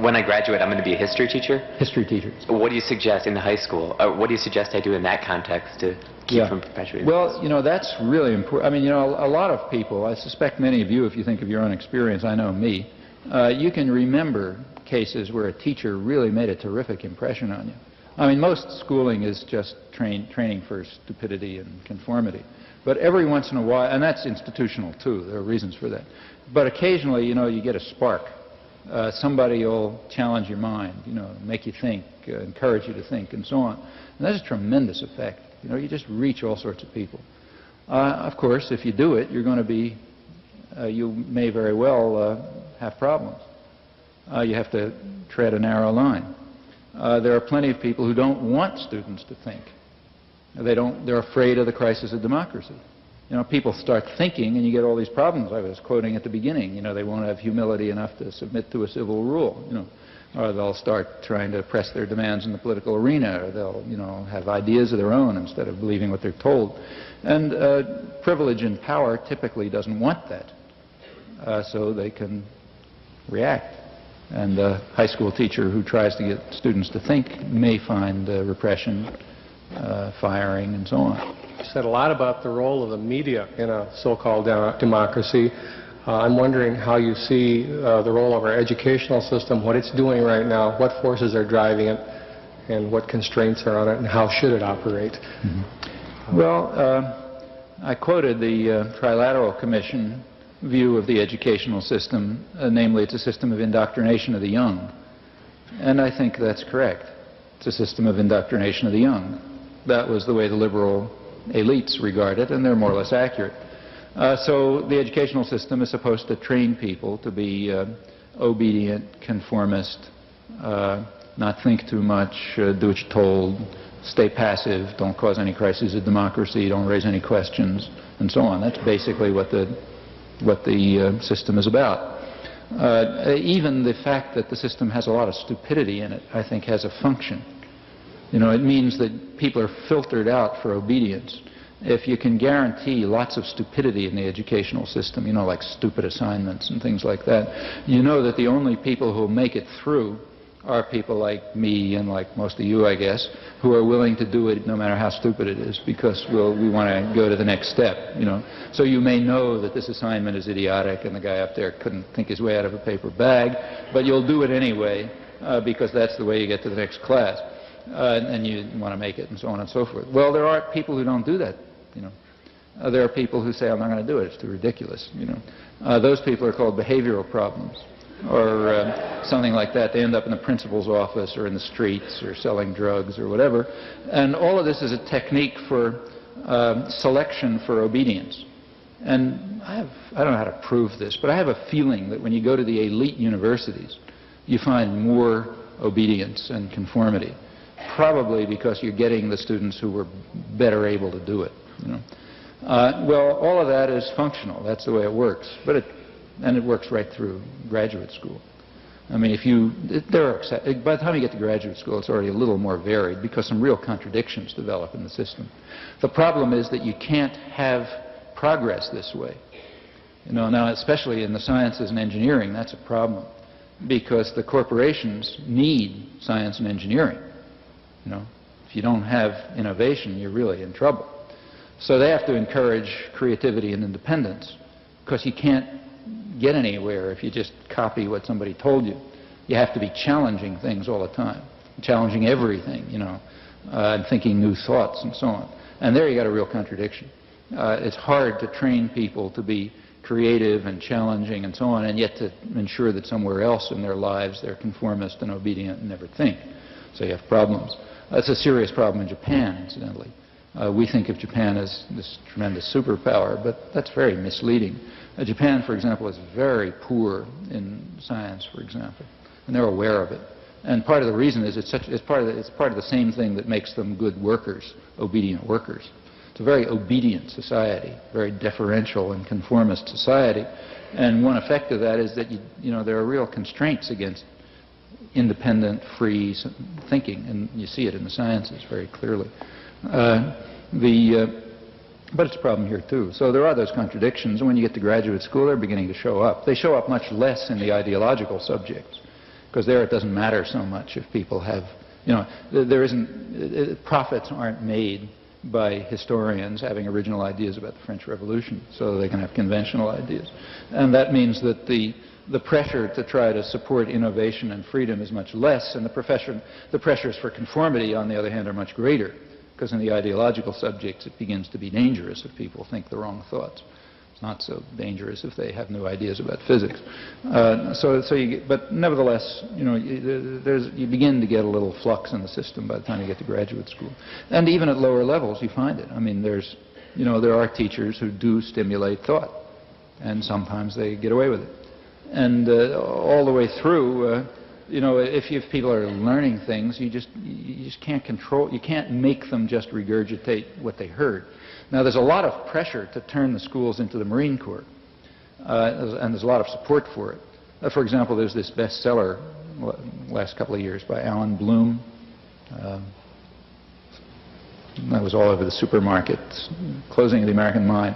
when I graduate, I'm going to be a history teacher. History teacher. What do you suggest in the high school? What do you suggest I do in that context to keep from perpetuating? Well, that's really important. I mean, a lot of people, I suspect many of you, if you think of your own experience, I know me, you can remember cases where a teacher really made a terrific impression on you. I mean, most schooling is just training for stupidity and conformity. But every once in a while, and that's institutional too, there are reasons for that. But occasionally, you get a spark. Somebody will challenge your mind, make you think, encourage you to think, and so on. And that's a tremendous effect. You just reach all sorts of people. Of course, if you do it, you're going to be, you may very well have problems. You have to tread a narrow line. There are plenty of people who don't want students to think. They're afraid of the crisis of democracy. People start thinking and you get all these problems I was quoting at the beginning. They won't have humility enough to submit to a civil rule, or they'll start trying to press their demands in the political arena, or they'll, have ideas of their own instead of believing what they're told. And privilege and power typically doesn't want that, so they can react. And a high school teacher who tries to get students to think may find repression, firing, and so on. You said a lot about the role of the media in a so-called democracy. I'm wondering how you see the role of our educational system, what it's doing right now, what forces are driving it, and what constraints are on it, and how should it operate? Mm-hmm. Well, I quoted the Trilateral Commission view of the educational system, namely it's a system of indoctrination of the young. And I think that's correct. It's a system of indoctrination of the young. That was the way the liberal elites regard it, and they're more or less accurate. So the educational system is supposed to train people to be obedient, conformist, not think too much, do what you're told, stay passive, don't cause any crises of democracy, don't raise any questions, and so on. That's basically what the system is about. Even the fact that the system has a lot of stupidity in it, I think, has a function. It means that people are filtered out for obedience. If you can guarantee lots of stupidity in the educational system, like stupid assignments and things like that, that the only people who will make it through are people like me and like most of you, I guess, who are willing to do it no matter how stupid it is, because we want to go to the next step, So you may know that this assignment is idiotic and the guy up there couldn't think his way out of a paper bag, but you'll do it anyway because that's the way you get to the next class. And you want to make it, and so on and so forth. Well, there are people who don't do that, There are people who say, I'm not going to do it, it's too ridiculous, Those people are called behavioral problems, or something like that. They end up in the principal's office or in the streets or selling drugs or whatever. And all of this is a technique for selection for obedience. And I don't know how to prove this, but I have a feeling that when you go to the elite universities, you find more obedience and conformity. Probably because you're getting the students who were better able to do it. Well, all of that is functional. That's the way it works. And it works right through graduate school. I mean, by the time you get to graduate school, it's already a little more varied because some real contradictions develop in the system. The problem is that you can't have progress this way. Now, especially in the sciences and engineering, that's a problem because the corporations need science and engineering. If you don't have innovation, you're really in trouble. So they have to encourage creativity and independence because you can't get anywhere if you just copy what somebody told you. You have to be challenging things all the time, challenging everything, and thinking new thoughts and so on. And there you got a real contradiction. It's hard to train people to be creative and challenging and so on, and yet to ensure that somewhere else in their lives they're conformist and obedient and never think. So you have problems. That's a serious problem in Japan, incidentally. We think of Japan as this tremendous superpower, but that's very misleading. Japan, for example, is very poor in science, for example, and they're aware of it. And part of the reason is it's part of the same thing that makes them good workers, obedient workers. It's a very obedient society, very deferential and conformist society. And one effect of that is that there are real constraints against independent, free thinking, and you see it in the sciences very clearly. But it's a problem here too. So there are those contradictions, and when you get to graduate school, they're beginning to show up. They show up much less in the ideological subjects. Because there it doesn't matter so much if people have, you know, there isn't, profits aren't made by historians having original ideas about the French Revolution, so they can have conventional ideas. And that means that the pressure to try to support innovation and freedom is much less, and the pressures for conformity, on the other hand, are much greater, because in the ideological subjects it begins to be dangerous if people think the wrong thoughts. It's not so dangerous if they have new ideas about physics. But nevertheless, you know, you begin to get a little flux in the system by the time you get to graduate school. And even at lower levels you find it. I mean, you know, there are teachers who do stimulate thought, and sometimes they get away with it. And all the way through, you know, if people are learning things, you just can't control, you can't make them just regurgitate what they heard. Now, there's a lot of pressure to turn the schools into the Marine Corps, and there's a lot of support for it. For example, there's this bestseller last couple of years by Alan Bloom. That was all over the supermarkets, Closing of the American Mind,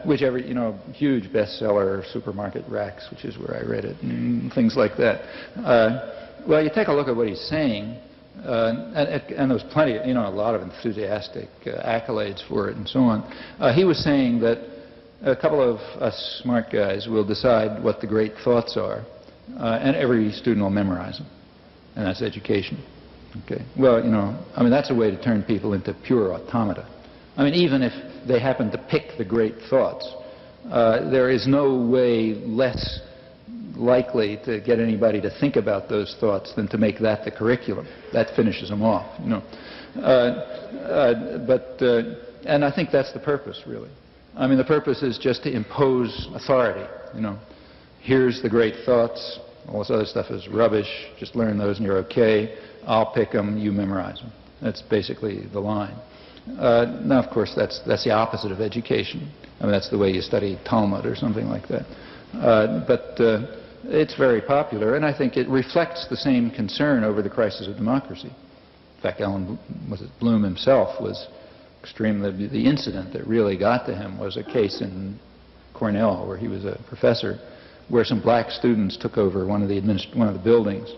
which you know, huge bestseller, supermarket racks, which is where I read it, and things like that. Well, you take a look at what he's saying, and there was plenty, you know, a lot of enthusiastic accolades for it and so on. He was saying that a couple of us smart guys will decide what the great thoughts are, and every student will memorize them, and that's education. Okay. Well, you know, I mean, that's a way to turn people into pure automata. I mean, even if they happen to pick the great thoughts, there is no way less likely to get anybody to think about those thoughts than to make that the curriculum. That finishes them off, you know. And I think that's the purpose, really. I mean, the purpose is just to impose authority, you know. Here's the great thoughts. All this other stuff is rubbish. Just learn those and you're okay. I'll pick them, you memorize them. That's basically the line. Now, of course, that's the opposite of education. I mean, that's the way you study Talmud or something like that. But it's very popular, and I think it reflects the same concern over the crisis of democracy. In fact, Bloom himself was extremely, the incident that really got to him was a case in Cornell, where he was a professor, where some black students took over one of the buildings.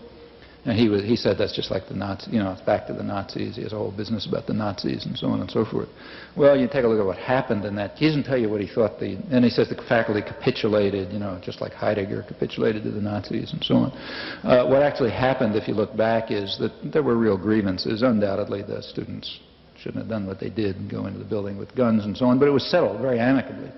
And he said that's just like the Nazis, you know, it's back to the Nazis. He has a whole business about the Nazis and so on and so forth. Well, you take a look at what happened in that. He doesn't tell you what he thought and he says the faculty capitulated, you know, just like Heidegger capitulated to the Nazis and so on. What actually happened, if you look back, is that there were real grievances. Undoubtedly, the students shouldn't have done what they did and go into the building with guns and so on, but it was settled very amicably.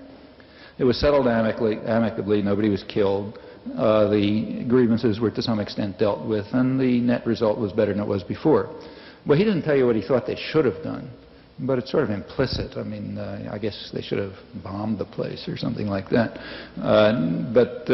It was settled amicably. Nobody was killed. The grievances were to some extent dealt with, and the net result was better than it was before. Well, he didn't tell you what he thought they should have done, but it's sort of implicit. I mean, I guess they should have bombed the place or something like that. But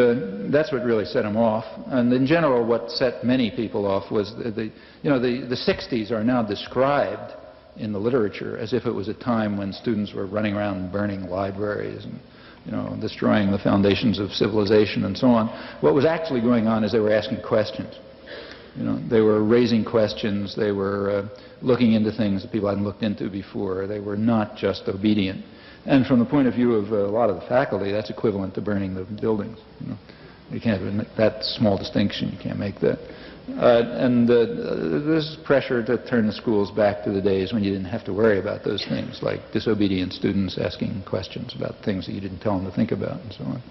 that's what really set him off. And in general, what set many people off was the 60s are now described in the literature as if it was a time when students were running around burning libraries and, you know, destroying the foundations of civilization and so on. What was actually going on is they were asking questions. You know, they were raising questions. They were looking into things that people hadn't looked into before. They were not just obedient. And from the point of view of a lot of the faculty, that's equivalent to burning the buildings. You know, you can't have that small distinction. You can't make that. There's pressure to turn the schools back to the days when you didn't have to worry about those things, like disobedient students asking questions about things that you didn't tell them to think about and so on.